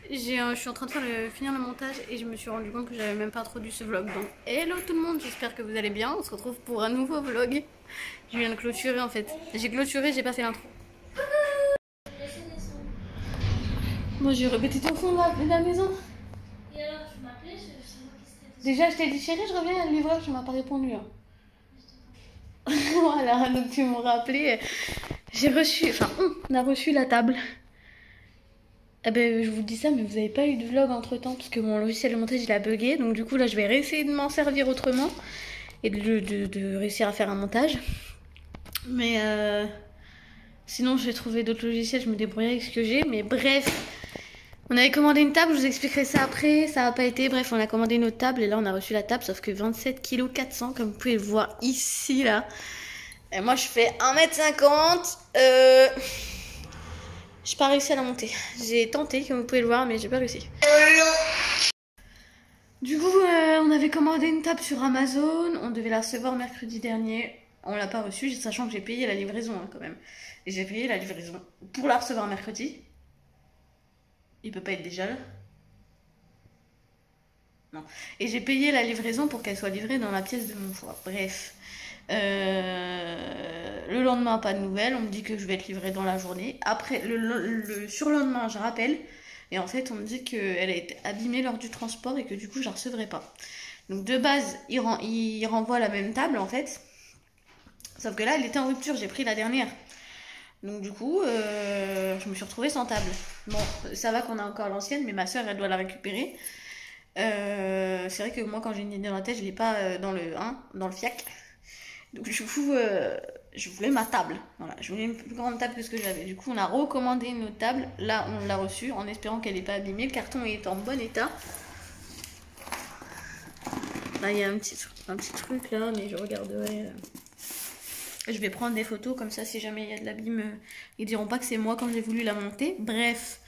Je suis en train de finir le montage et je me suis rendu compte que j'avais même pas introduit ce vlog. Donc hello tout le monde, j'espère que vous allez bien. On se retrouve pour un nouveau vlog. Je viens de clôturer en fait. J'ai clôturé, j'ai pas fait l'intro. Moi j'ai répété ton fond de la maison. Et alors tu m'appelais, je sais pas qui c'était. Déjà je t'ai dit chérie, je reviens à le livreur, tu m'as pas répondu. Hein. Voilà, donc tu m'as rappelé. J'ai reçu, enfin on a reçu la table. Eh ben, je vous dis ça, mais vous avez pas eu de vlog entre temps parce que mon logiciel de montage il a bugué. Donc, du coup, là je vais réessayer de m'en servir autrement et de réussir à faire un montage. Mais sinon, je vais trouver d'autres logiciels, je me débrouillerai avec ce que j'ai. Mais bref, on avait commandé une table, je vous expliquerai ça après. Ça n'a pas été. Bref, on a commandé une autre table et là on a reçu la table, sauf que 27 kg 400, comme vous pouvez le voir ici là. Et moi je fais 1m50. J'ai pas réussi à la monter. J'ai tenté, comme vous pouvez le voir, mais j'ai pas réussi. Du coup, on avait commandé une table sur Amazon. On devait la recevoir mercredi dernier. On l'a pas reçue, sachant que j'ai payé la livraison hein, quand même. Et j'ai payé la livraison pour la recevoir mercredi. Il peut pas être déjà là. Non. Et j'ai payé la livraison pour qu'elle soit livrée dans la pièce de mon foie. Bref. Le lendemain, pas de nouvelles. On me dit que je vais être livrée dans la journée. Après, le surlendemain, je rappelle. Et en fait, on me dit qu'elle a été abîmée lors du transport et que du coup, je la recevrai pas. Donc, de base, il renvoie la même table en fait. Sauf que là, elle était en rupture. J'ai pris la dernière. Donc, du coup, je me suis retrouvée sans table. Bon, ça va qu'on a encore l'ancienne, mais ma soeur, elle doit la récupérer. C'est vrai que moi, quand j'ai une idée dans la tête, je l'ai pas dans le fiac. Donc du coup, je voulais ma table. Voilà, je voulais une plus grande table que ce que j'avais. Du coup, on a recommandé une autre table. Là, on l'a reçue en espérant qu'elle n'est pas abîmée. Le carton est en bon état. Là, il y a un petit truc là, mais je regarderai. Je vais prendre des photos comme ça, si jamais il y a de l'abîme, ils diront pas que c'est moi quand j'ai voulu la monter. Bref.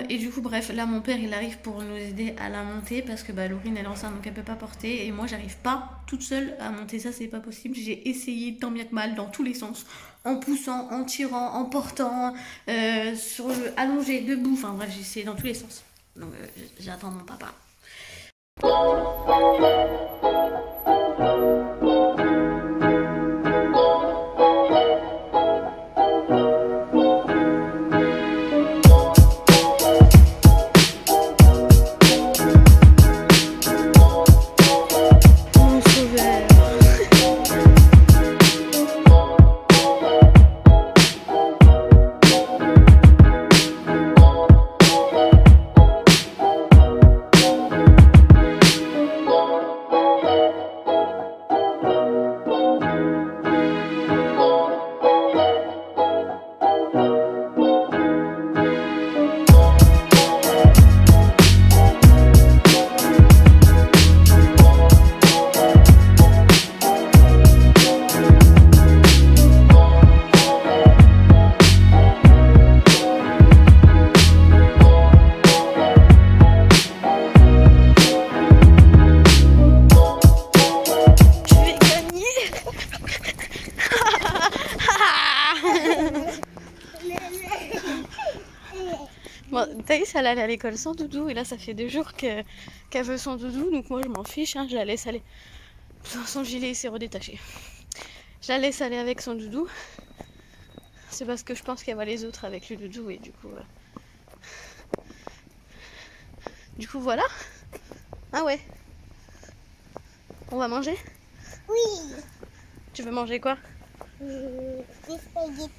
Et du coup bref, là mon père il arrive pour nous aider à la monter parce que bah Laurine elle est enceinte donc elle peut pas porter et moi j'arrive pas toute seule à monter ça, c'est pas possible. J'ai essayé tant bien que mal dans tous les sens, en poussant, en tirant, en portant, allongé, debout, enfin bref j'ai essayé dans tous les sens. Donc j'attends mon papa. Bon, Thaïs elle allait à l'école sans doudou et là ça fait 2 jours qu'elle veut son doudou donc moi je m'en fiche, hein, je la laisse aller. Son gilet s'est redétaché. Je la laisse aller avec son doudou. C'est parce que je pense qu'elle va les autres avec le doudou et du coup voilà. Ah ouais. On va manger? Oui. Tu veux manger quoi? Des spaghettis.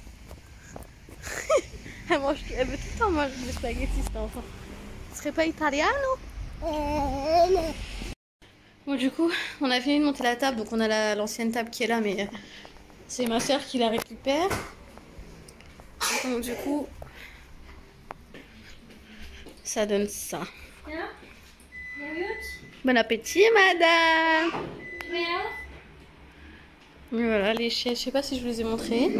Elle veut tout le temps manger des spaghettis cet enfant. Ce serait pas italiano? Non. Bon du coup on a fini de monter la table donc on a l'ancienne table qui est là mais c'est ma soeur qui la récupère. Donc du coup ça donne ça. Bon appétit madame. Et voilà les chaises, je sais pas si je vous les ai montrées.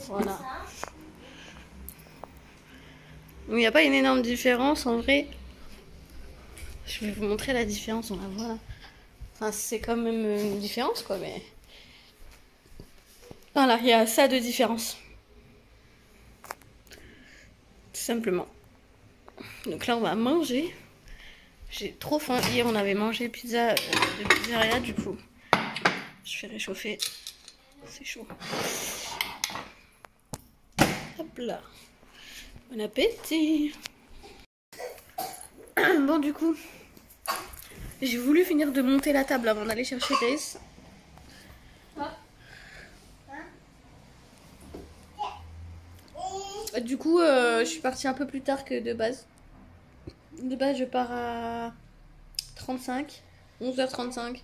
Voilà. Il n'y a pas une énorme différence en vrai. Je vais vous montrer la différence, on la voit là. Enfin, c'est quand même une différence quoi, mais Voilà, il y a ça de différence. Tout simplement. Donc là, on va manger. J'ai trop faim. Hier, on avait mangé pizza de pizzeria, du coup. Je fais réchauffer. C'est chaud. Hop là. Bon appétit. Bon, du coup, j'ai voulu finir de monter la table avant d'aller chercher Thaïs. Du coup, je suis partie un peu plus tard que de base. De base, je pars à 35, 11h35.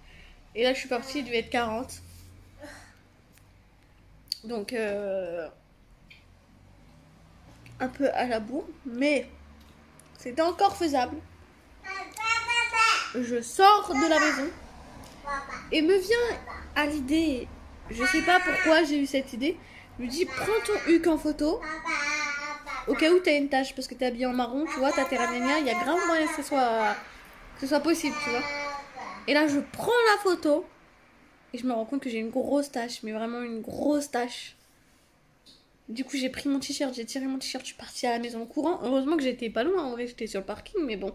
Et là, je suis partie, il devait être 40. Donc, un peu à la bourre. Mais c'était encore faisable. Je sors de la maison. Et me vient à l'idée, je sais pas pourquoi j'ai eu cette idée. Je me dis, prends ton huc en photo. Au cas où t'as une tache, parce que t'es habillée en marron, tu vois, t'as tes ragnagnas, il y a grave moyen que ce soit possible, tu vois. Et là, je prends la photo et je me rends compte que j'ai une grosse tache, mais vraiment une grosse tache. Du coup, j'ai pris mon t-shirt, j'ai tiré mon t-shirt, je suis partie à la maison en courant. Heureusement que j'étais pas loin, en vrai, j'étais sur le parking, mais bon.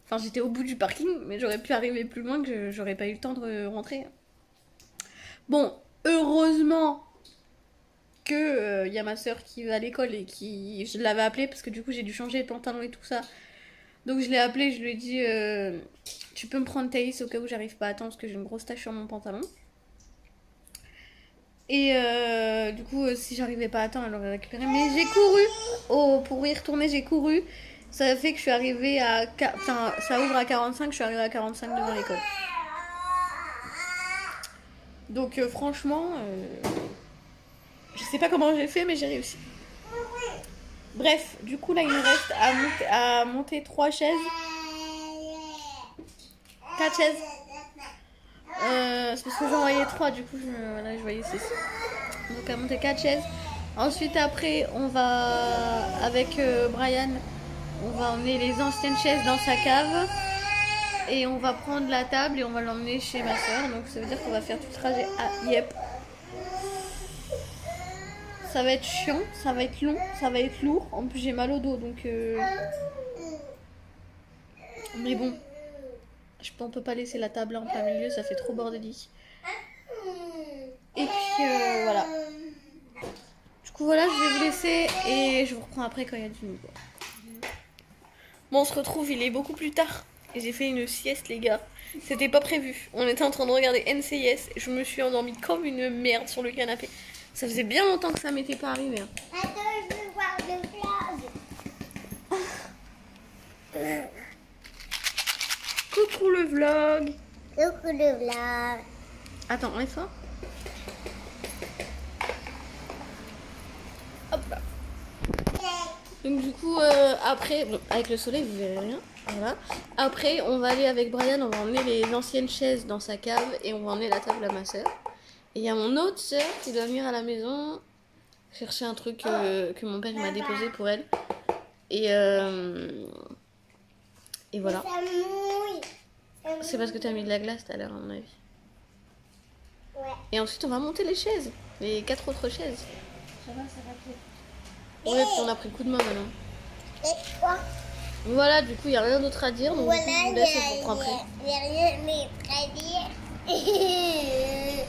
Enfin, j'étais au bout du parking, mais j'aurais pu arriver plus loin que j'aurais pas eu le temps de rentrer. Bon, heureusement que y a ma soeur qui va à l'école et qui... Je l'avais appelée parce que du coup j'ai dû changer de pantalon et tout ça. Donc je l'ai appelée, je lui ai dit tu peux me prendre Thaïs au cas où j'arrive pas à temps parce que j'ai une grosse tache sur mon pantalon. Et du coup si j'arrivais pas à temps elle aurait récupéré. Mais j'ai couru, pour y retourner j'ai couru. Ça fait que je suis arrivée à... Enfin ça ouvre à 45, je suis arrivée à 45 devant l'école. Donc franchement... Je sais pas comment j'ai fait, mais j'ai réussi. Bref, du coup, là, il me reste à monter 3 chaises. 4 chaises. C'est parce que j'en voyais 3, du coup, voilà, je voyais 6. Donc, à monter 4 chaises. Ensuite, après, on va, avec Brian, on va emmener les anciennes chaises dans sa cave. Et on va prendre la table et on va l'emmener chez ma soeur. Donc, ça veut dire qu'on va faire tout le trajet à Yep. Ça va être chiant, ça va être long, ça va être lourd. En plus, j'ai mal au dos, donc... Mais bon, on peut pas laisser la table là en plein milieu, ça fait trop bordélique. Et puis, voilà. Du coup, voilà, je vais vous laisser et je vous reprends après quand il y a du nouveau. Bon, on se retrouve, il est beaucoup plus tard. Et j'ai fait une sieste, les gars. C'était pas prévu. On était en train de regarder NCIS et je me suis endormie comme une merde sur le canapé. Ça faisait bien longtemps que ça m'était pas arrivé. Hein. Attends, je veux voir le vlog. Coucou le vlog. Coucou le vlog. Attends, on est ça. Hop là. Donc du coup, après, bon, avec le soleil, vous verrez rien. Voilà. Après, on va aller avec Brian, on va emmener les anciennes chaises dans sa cave et on va emmener la table à ma soeur. Et il y a mon autre soeur qui doit venir à la maison chercher un truc que mon père m'a déposé pour elle. Et voilà. C'est parce que tu as mis de la glace tout à l'heure, à mon avis. Ouais. Et ensuite, on va monter les chaises. Les 4 autres chaises. Ça va pied. Ouais, puis on a pris le coup de main maintenant. Et quoi? Voilà, du coup, il n'y a rien d'autre à dire. Donc, Voilà, du coup, je vous laisse et je vous reprends après. Il n'y a rien à dire.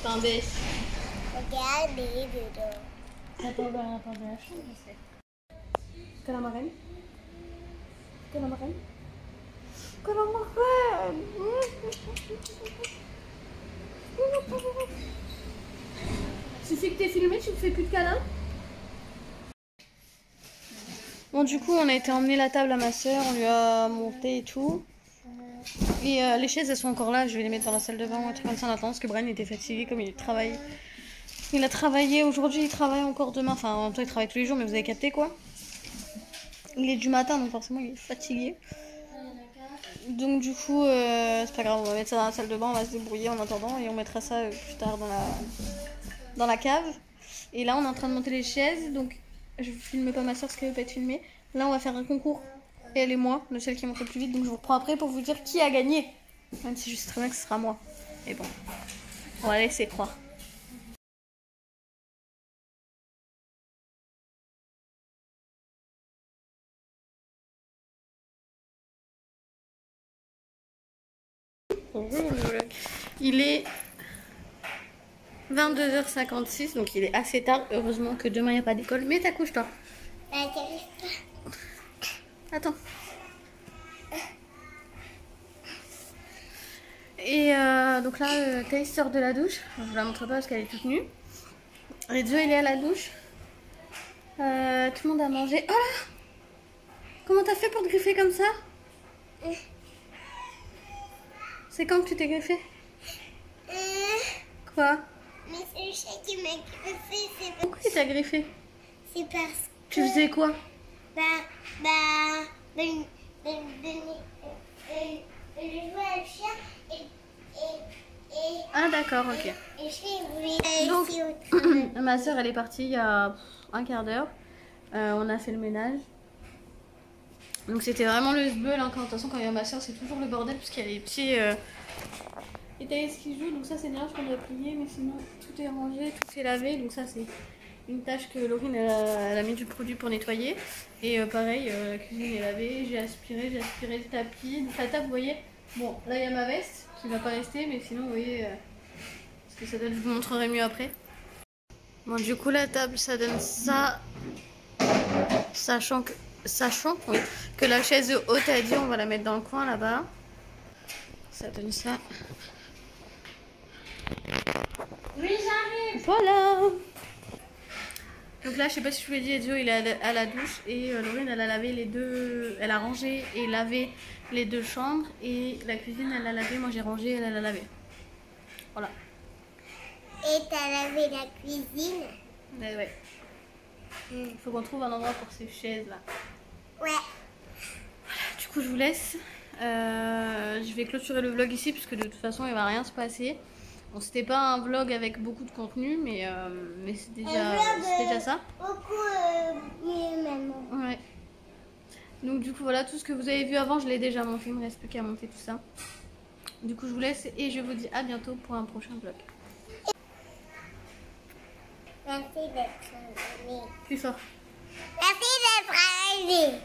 Attendez. Regardez dedans. Attendez la chambre, c'est. Que la marraine. Que la marraine. Que la marraine. Suffit que t'es filmé, tu me fais plus de câlins. Bon, du coup, on a été emmener la table à ma soeur, on lui a monté et tout. Et les chaises, elles sont encore là, je vais les mettre dans la salle de bain ou un truc comme ça en attendant, parce que Brian était fatigué comme il travaille. Il a travaillé aujourd'hui, il travaille encore demain, enfin en même temps il travaille tous les jours, mais vous avez capté quoi. Il est du matin, donc forcément il est fatigué. Donc du coup, c'est pas grave, on va mettre ça dans la salle de bain, on va se débrouiller en attendant et on mettra ça plus tard dans la cave. Et là on est en train de monter les chaises, donc je filme pas ma soeur parce qu'elle veut pas être filmée. Là on va faire un concours, et elle et moi, de celle qui monte le plus vite, donc je vous reprends après pour vous dire qui a gagné. Même si je sais très bien que ce sera moi. Mais bon, on va laisser croire. Il est 22h56, donc il est assez tard. Heureusement que demain il n'y a pas d'école. Mais t'accouches-toi. Bah, t'arrives pas. Attends. Et donc là, Thaïs sort de la douche. Je vous la montre pas parce qu'elle est toute nue. Et Joe, il est à la douche. Tout le monde a mangé. Oh là! Comment t'as fait pour te griffer comme ça? C'est quand que tu t'es griffé? Quoi? Mais c'est le chat qui m'a griffé, Pourquoi il t'a griffé? c'est parce que... Tu faisais quoi? Je jouais à le chien et Ah d'accord, ok. et je Donc, suis au ma soeur elle est partie il y a un quart d'heure. On a fait le ménage. Donc c'était vraiment le sbeul, hein, quand, de toute façon quand il y a ma soeur c'est toujours le bordel puisqu'il y a les petits et Thaïs qui joue. Donc ça c'est bien, je qu'on doit plier, mais sinon tout est rangé, tout est lavé. Donc ça c'est une tâche que Laurine elle a mis du produit pour nettoyer. Et pareil, la cuisine est lavée, j'ai aspiré le tapis. Donc la table, vous voyez, bon là il y a ma veste qui va pas rester, mais sinon vous voyez, parce que ça donne, je vous montrerai mieux après. Bon du coup la table ça donne ça, sachant oui, que la chaise haute a dit on va la mettre dans le coin là-bas. Ça donne ça. Oui, j'arrive. Voilà. Donc là, je sais pas si je vous l'ai dit, Edio il est à la douche et Laurine elle a lavé les deux, elle a rangé et lavé les deux chambres et la cuisine elle a lavé, moi j'ai rangé, elle a lavé. Voilà. Et t'as lavé la cuisine? Mais ouais. Il faut qu'on trouve un endroit pour ces chaises là. Ouais. Du coup, je vous laisse. Je vais clôturer le vlog ici puisque de toute façon il va rien se passer. Bon, c'était pas un vlog avec beaucoup de contenu, mais c'est déjà ça. Beaucoup mieux maintenant. Ouais. Donc du coup voilà, tout ce que vous avez vu avant, je l'ai déjà monté, il me reste plus qu'à monter tout ça. Du coup je vous laisse et je vous dis à bientôt pour un prochain vlog. Merci d'être venu. Plus fort. Merci d'être arrivé.